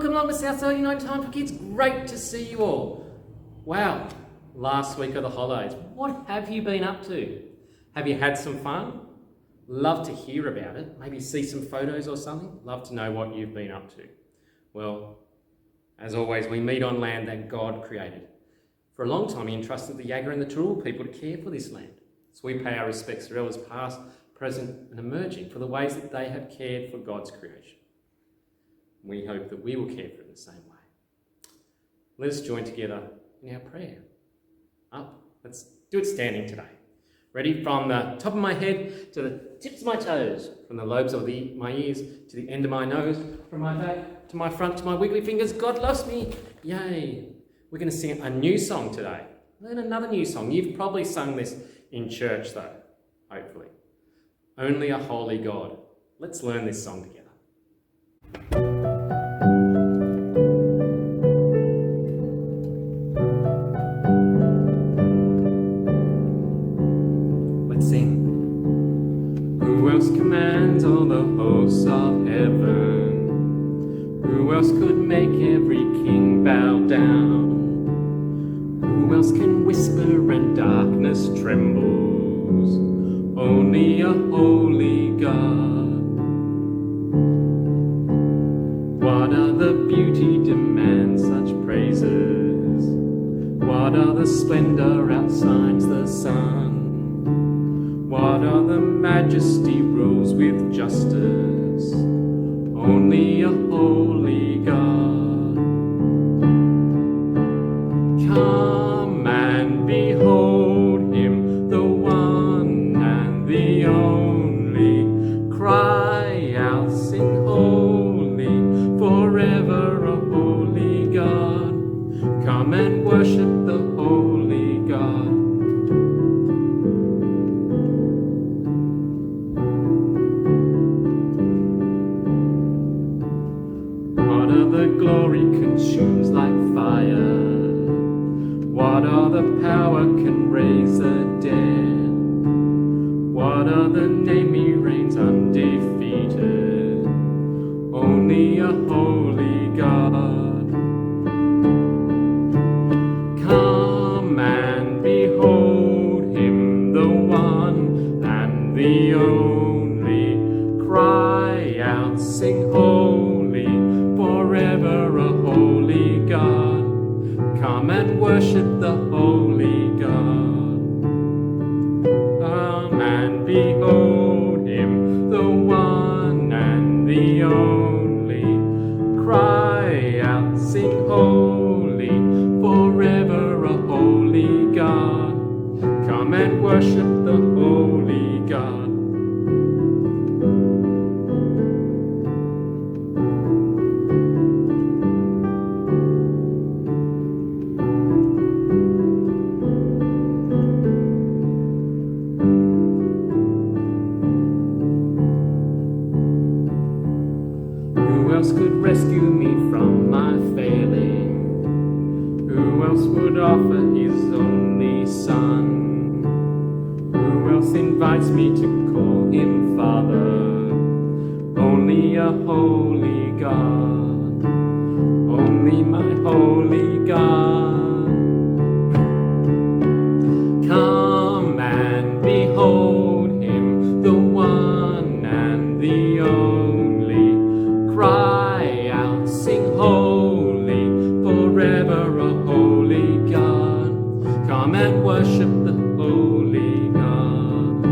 welcome along to Southside United Time for Kids. Great to see you all. Wow, last week of the holidays. What have you been up to? Have you had some fun? Love to hear about it. Maybe see some photos or something. Love to know what you've been up to. Well, as always, we meet on land that God created. For a long time, He entrusted the Yagga and the Turrbal people to care for this land. So we pay our respects to elders past, present and emerging for the ways that they have cared for God's creation. We hope that we will care for it in the same way. Let us join together in our prayer. Up. Let's do it standing today. Ready? From the top of my head to the tips of my toes, from the lobes of my ears to the end of my nose, from my back to my front to my wiggly fingers. God loves me. Yay. We're going to sing a new song today. Learn another new song. You've probably sung this in church though, hopefully. Only a holy God. Let's learn this song together. Let's sing. Who else commands all the hosts of heaven? Who else could make every king bow down? Who else can whisper and darkness trembles? Only a holy God. What other beauty demands such praises? What other splendor outshines the sun? What other majesty rules with justice? Only a holy God. Come and behold Him, the one and the only. Cry out, sing holy, forever a holy God. Come and worship the holy God. What other glory consumes like fire? What other power can raise the dead? What other name He reigns undefeated? Only a holy God. Come and behold Him, the one and the only. Cry out, sing holy, forever a holy God. Come and worship the holy God. Come and behold Him, the one and the only. Cry out, sing holy, forever a holy God. Come and worship the holy God. Who else could rescue me from my failing? Who else would offer His only Son? Who else invites me to call Him Father? Only a holy God. Only my holy God. Come and behold Him, the one and the only. Cry out, sing holy, forever a holy God. Come and worship the holy God.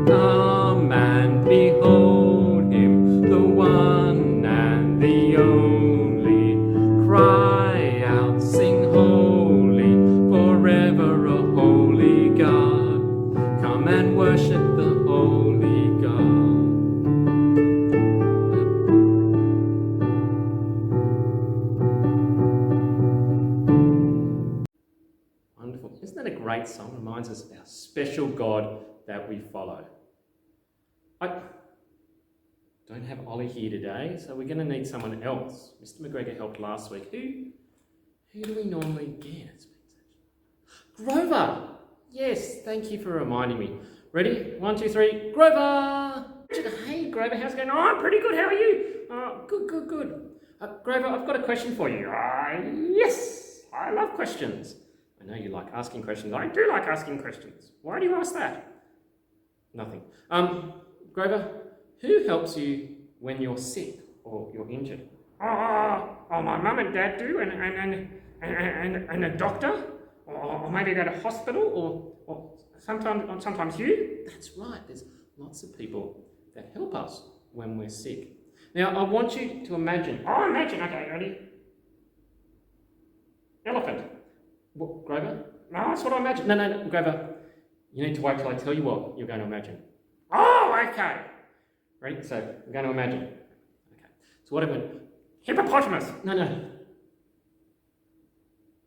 Come and behold Him, the one and the only. Cry out, sing holy, forever a holy God. Come and worship the holy God. Wonderful. Isn't that a great song? Reminds us of our special God that we follow. I don't have Ollie here today, so we're going to need someone else. Mr. McGregor helped last week. Who do we normally get? Grover! Yes, thank you for reminding me. Ready? 1, 2, 3. Grover! Hey, Grover, how's it going? Oh, I'm pretty good. How are you? Oh, good. Grover, I've got a question for you. Yes, I love questions. I know you like asking questions. I do like asking questions. Why do you ask that? Nothing. Grover, who helps you when you're sick or you're injured? My mum and dad do, and a doctor, or maybe go to hospital, or sometimes you. That's right. There's lots of people that help us when we're sick. Now, I want you to imagine. Oh, imagine. Okay, ready? Elephant. What, Grover? No, that's what I imagine. No, Grover. You need to wait till I tell you what you're going to imagine. Oh, okay. Ready? So, I'm going to imagine. Okay. So what am I? Hippopotamus. No.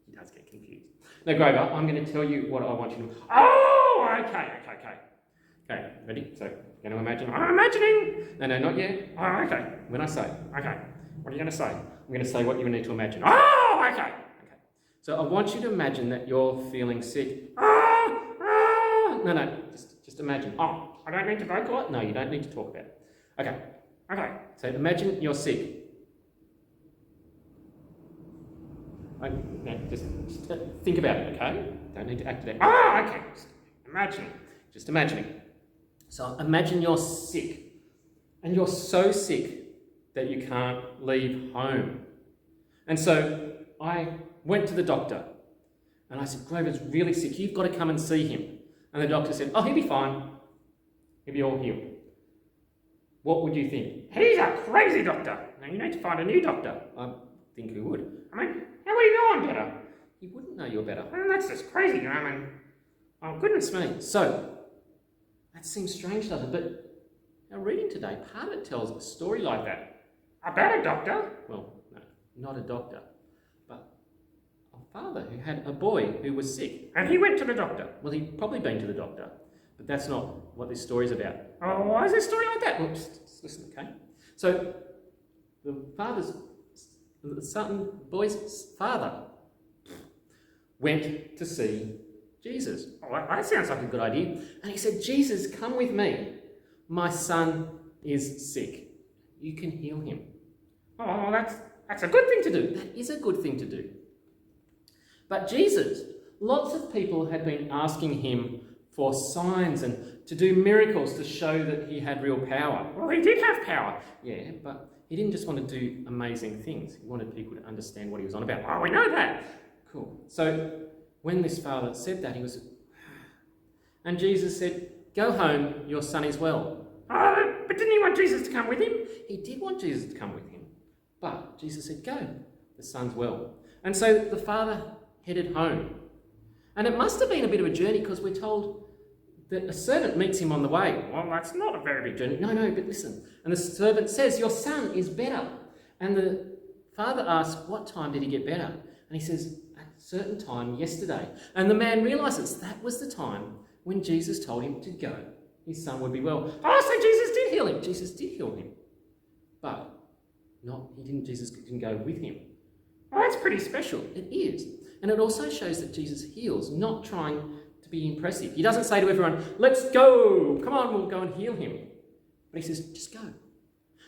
He does get confused. No, Grover, I'm going to tell you what I want you to... Oh, okay. Okay, ready? So, you're going to imagine... I'm imagining... No, not yet. Oh, okay. When I say... Okay. What are you going to say? I'm going to say what you need to imagine. Oh, okay. So, I want you to imagine that you're feeling sick. No. Just imagine. Oh, I don't need to vocalise? No, you don't need to talk about it. Okay. So, imagine you're sick. Just think about it, okay? Don't need to act it out. Okay. Just imagining. So imagine you're sick, and you're so sick that you can't leave home. And so I went to the doctor, and I said, Grover's really sick, you've got to come and see him. And the doctor said, he'll be fine. He'll be all healed. What would you think? He's a crazy doctor. Now you need to find a new doctor. I think he would. How would he know I'm better? He wouldn't know you're better. That's just crazy, oh, goodness me. So, that seems strange, doesn't it? But our reading today, part of it tells a story like that. About a doctor? Well, no, not a doctor. But a father who had a boy who was sick. And he went to the doctor? Well, he'd probably been to the doctor. But that's not what this story's about. Oh, why is this story like that? Well, just listen, okay? So, the boy's father went to see Jesus. Oh, that sounds like a good idea. And he said, Jesus, come with me. My son is sick. You can heal him. Oh, that's a good thing to do. That is a good thing to do. But Jesus, lots of people had been asking him for signs and to do miracles to show that he had real power. Well, he did have power. Yeah, but he didn't just want to do amazing things. He wanted people to understand what he was on about. Oh, we know that. Cool. So when this father said that, he was... And Jesus said, go home, your son is well. Oh, but didn't he want Jesus to come with him? He did want Jesus to come with him. But Jesus said, go, the son's well. And so the father headed home. And it must have been a bit of a journey because we're told that a servant meets him on the way. Well, that's not a very big journey. No, but listen. And the servant says, your son is better. And the father asks, what time did he get better? And he says, at a certain time yesterday. And the man realises that was the time when Jesus told him to go. His son would be well. Oh, so Jesus did heal him. Jesus did heal him. But Jesus didn't go with him. Oh, that's pretty special. It is. And it also shows that Jesus heals, not trying to be impressive. He doesn't say to everyone, let's go. Come on, we'll go and heal him. But he says, just go.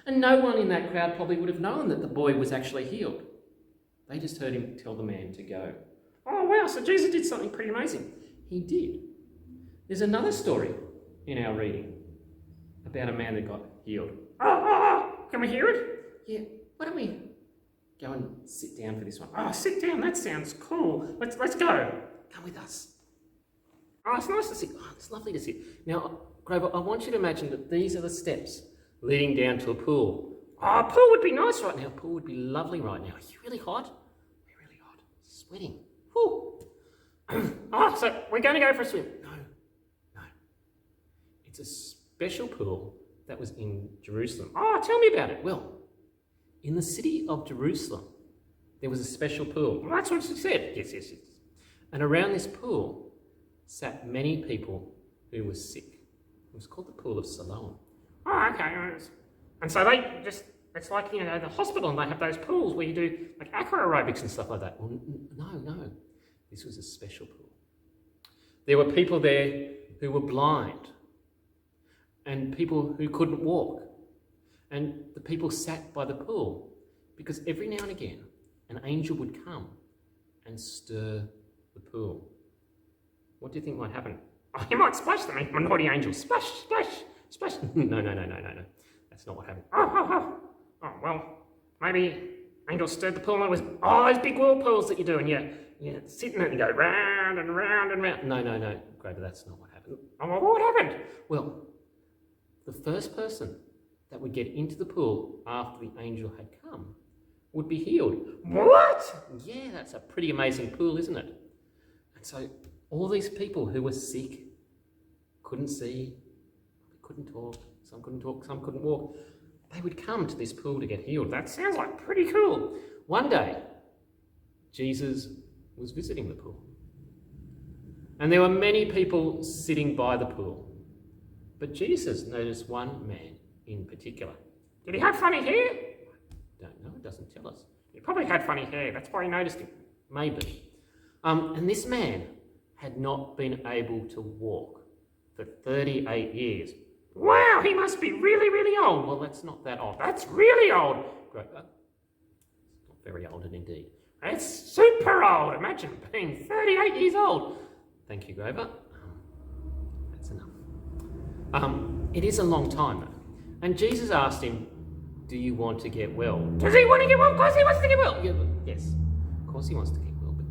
And no one in that crowd probably would have known that the boy was actually healed. They just heard him tell the man to go. Oh, wow, so Jesus did something pretty amazing. He did. There's another story in our reading about a man that got healed. Can we hear it? Yeah, why don't we go and sit down for this one? Oh, sit down, that sounds cool. Let's go. Come with us. Oh, it's nice to sit. Oh, it's lovely to sit. Now, Grover, I want you to imagine that these are the steps leading down to a pool. Oh, a pool would be nice right now. A pool would be lovely right now. Are you really hot? We're really hot. Sweating. Whew. So we're going to go for a swim. No. It's a special pool that was in Jerusalem. Oh, tell me about it. Well, in the city of Jerusalem, there was a special pool. Well, that's what she said. Yes. And around this pool sat many people who were sick. It was called the Pool of Siloam. Oh, okay. And so they just, it's like, the hospital, and they have those pools where you do like aqua aerobics and stuff like that. Well, no. This was a special pool. There were people there who were blind and people who couldn't walk. And the people sat by the pool because every now and again, an angel would come and stir the pool. What do you think might happen? Oh, he might splash them, a naughty angel. Splash, splash, splash. No. That's not what happened. Oh, well, maybe angels stirred the pool and it was, those big whirlpools that you do, and you sit in it and go round and round and round. No, Grover, that's not what happened. Oh, well, what happened? Well, the first person that would get into the pool after the angel had come would be healed. What? Yeah, that's a pretty amazing pool, isn't it? And so all these people who were sick, couldn't see, couldn't talk, some couldn't walk, they would come to this pool to get healed. That sounds like pretty cool. One day, Jesus was visiting the pool. And there were many people sitting by the pool. But Jesus noticed one man in particular. Did he have funny hair? Don't know, it doesn't tell us. He probably had funny hair, that's why he noticed him. Maybe. And this man had not been able to walk for 38 years. Wow, he must be really, really old. Well, that's not that old. That's really old. Grover. Not very old indeed. It's super old. Imagine being 38 years old. Thank you, Grover. That's enough. It is a long time, though. And Jesus asked him, do you want to get well? Does he want to get well? Of course he wants to get well. Yes, of course he wants to get well. But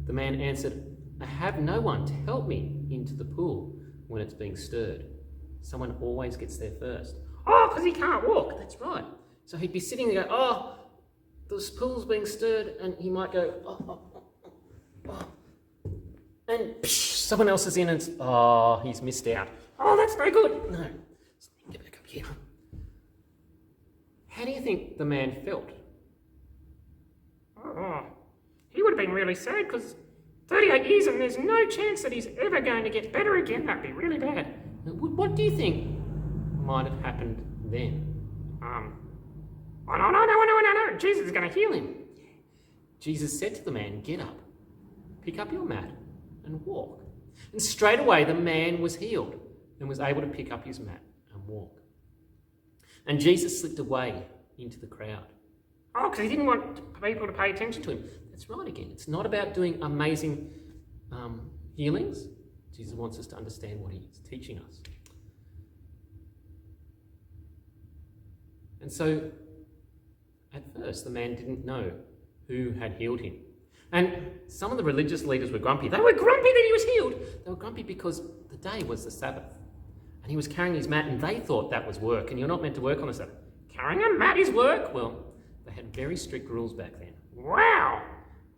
the man answered, I have no one to help me into the pool when it's being stirred. Someone always gets there first. Oh, because he can't walk. That's right. So he'd be sitting there going, the pool's being stirred, and he might go, and someone else is in and he's missed out. Oh, that's no good. No. Get back up here. How do you think the man felt? Oh, he would have been really sad because 38 years and there's no chance that he's ever going to get better again. That'd be really bad. What do you think might have happened then? No. Jesus is going to heal him. Jesus said to the man, get up, pick up your mat and walk. And straight away the man was healed and was able to pick up his mat and walk. And Jesus slipped away into the crowd. Oh, because he didn't want people to pay attention to him. That's right again. It's not about doing amazing healings. Jesus wants us to understand what he's teaching us. And so, at first, the man didn't know who had healed him. And some of the religious leaders were grumpy. They were grumpy that he was healed. They were grumpy because the day was the Sabbath. And he was carrying his mat, and they thought that was work, and you're not meant to work on the Sabbath. Carrying a mat is work? Well, they had very strict rules back then. Wow!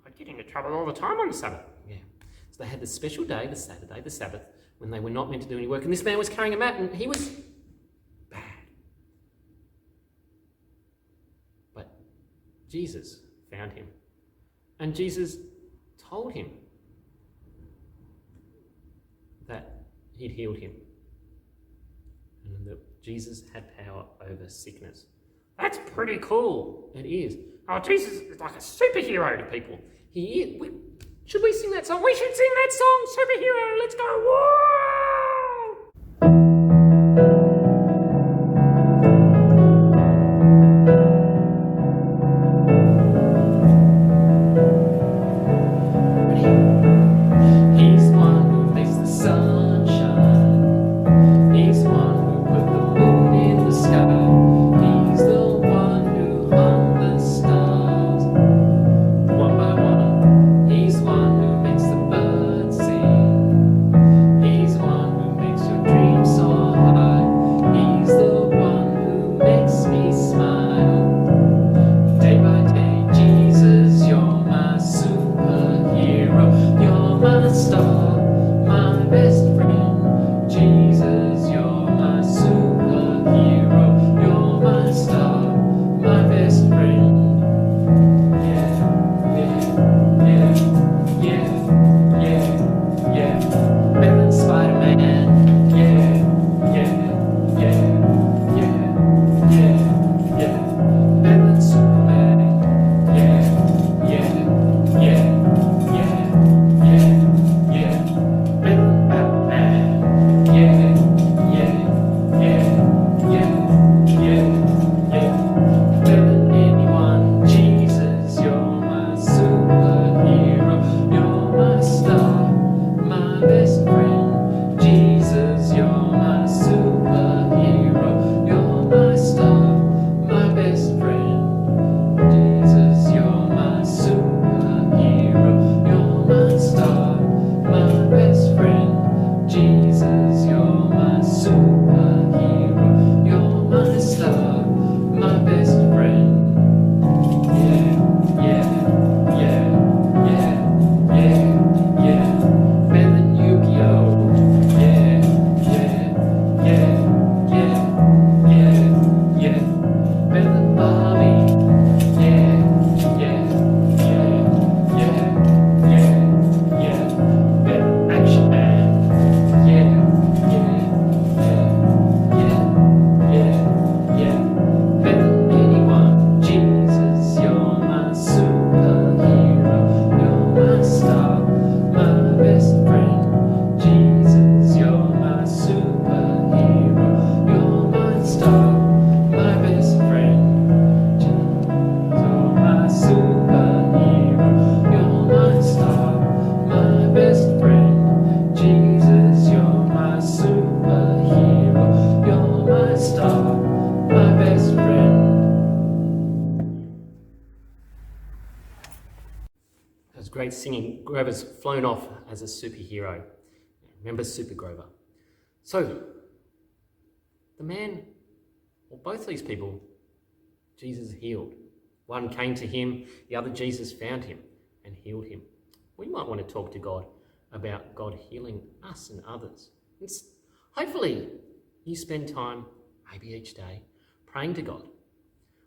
I'd get into trouble all the time on the Sabbath. Yeah. So they had this special day, the Saturday, the Sabbath, when they were not meant to do any work, and this man was carrying a mat, and he was bad. But Jesus found him, and Jesus told him that he'd healed him. And that Jesus had power over sickness. That's pretty cool. It is. Oh, Jesus is like a superhero to people. He is. Should we sing that song? We should sing that song, Superhero. Let's go. Whoa! He's There's great singing. Grover's flown off as a superhero. Remember Super Grover. So, the man, or both these people, Jesus healed. One came to him, the other Jesus found him and healed him. We might want to talk to God about God healing us and others. Hopefully, you spend time, maybe each day, praying to God.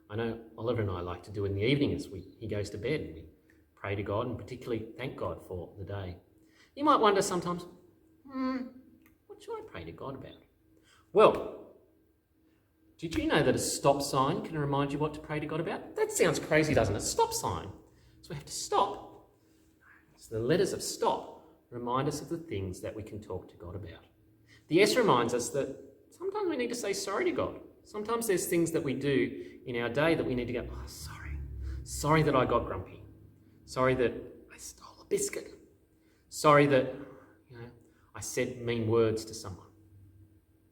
I know Oliver and I like to do in the evening as he goes to bed. We pray to God and particularly thank God for the day. You might wonder sometimes, what should I pray to God about? Well, did you know that a stop sign can remind you what to pray to God about? That sounds crazy, doesn't it? Stop sign. So we have to stop. So the letters of stop remind us of the things that we can talk to God about. The S reminds us that sometimes we need to say sorry to God. Sometimes there's things that we do in our day that we need to go, sorry. Sorry that I got grumpy. Sorry that I stole a biscuit. Sorry that, I said mean words to someone.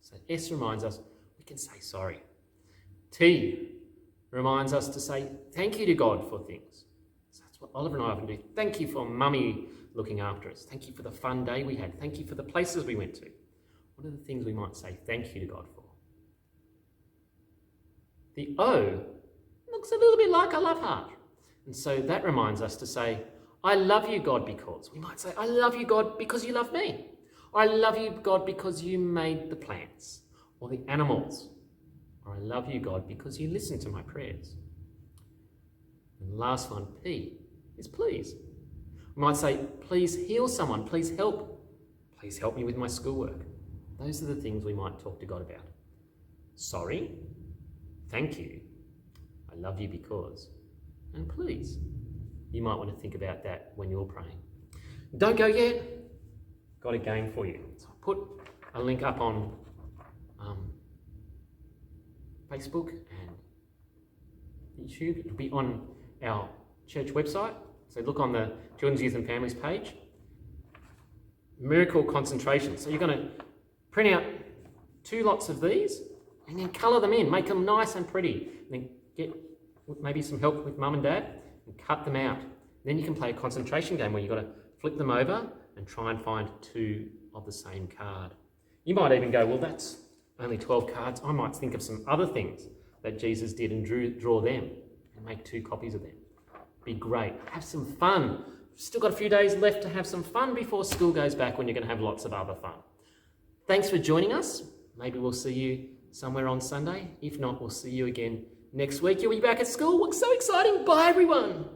So S reminds us we can say sorry. T reminds us to say thank you to God for things. So that's what Oliver and I often do. Thank you for Mummy looking after us. Thank you for the fun day we had. Thank you for the places we went to. What are the things we might say thank you to God for? The O looks a little bit like a love heart. And so that reminds us to say, I love you, God, because. We might say, I love you, God, because you love me. Or I love you, God, because you made the plants or the animals. Or I love you, God, because you listen to my prayers. And the last one, P, is please. We might say, please heal someone. Please help. Please help me with my schoolwork. Those are the things we might talk to God about. Sorry. Thank you. I love you because. And please. You might want to think about that when you're praying. Don't go yet. Got a game for you. So I'll put a link up on Facebook and YouTube. It'll be on our church website. So look on the Children's, Youth and Families page. Miracle concentration. So you're going to print out 2 lots of these and then colour them in. Make them nice and pretty. And then get maybe some help with mum and dad and cut them out. Then you can play a concentration game where you've got to flip them over and try and find 2 of the same card. You might even go, well, that's only 12 cards. I might think of some other things that Jesus did and draw them and make 2 copies of them. Be great. Have some fun. Still got a few days left to have some fun before school goes back when you're going to have lots of other fun. Thanks for joining us. Maybe we'll see you somewhere on Sunday. If not, we'll see you again next week. You'll be back at school. It's so exciting. Bye, everyone.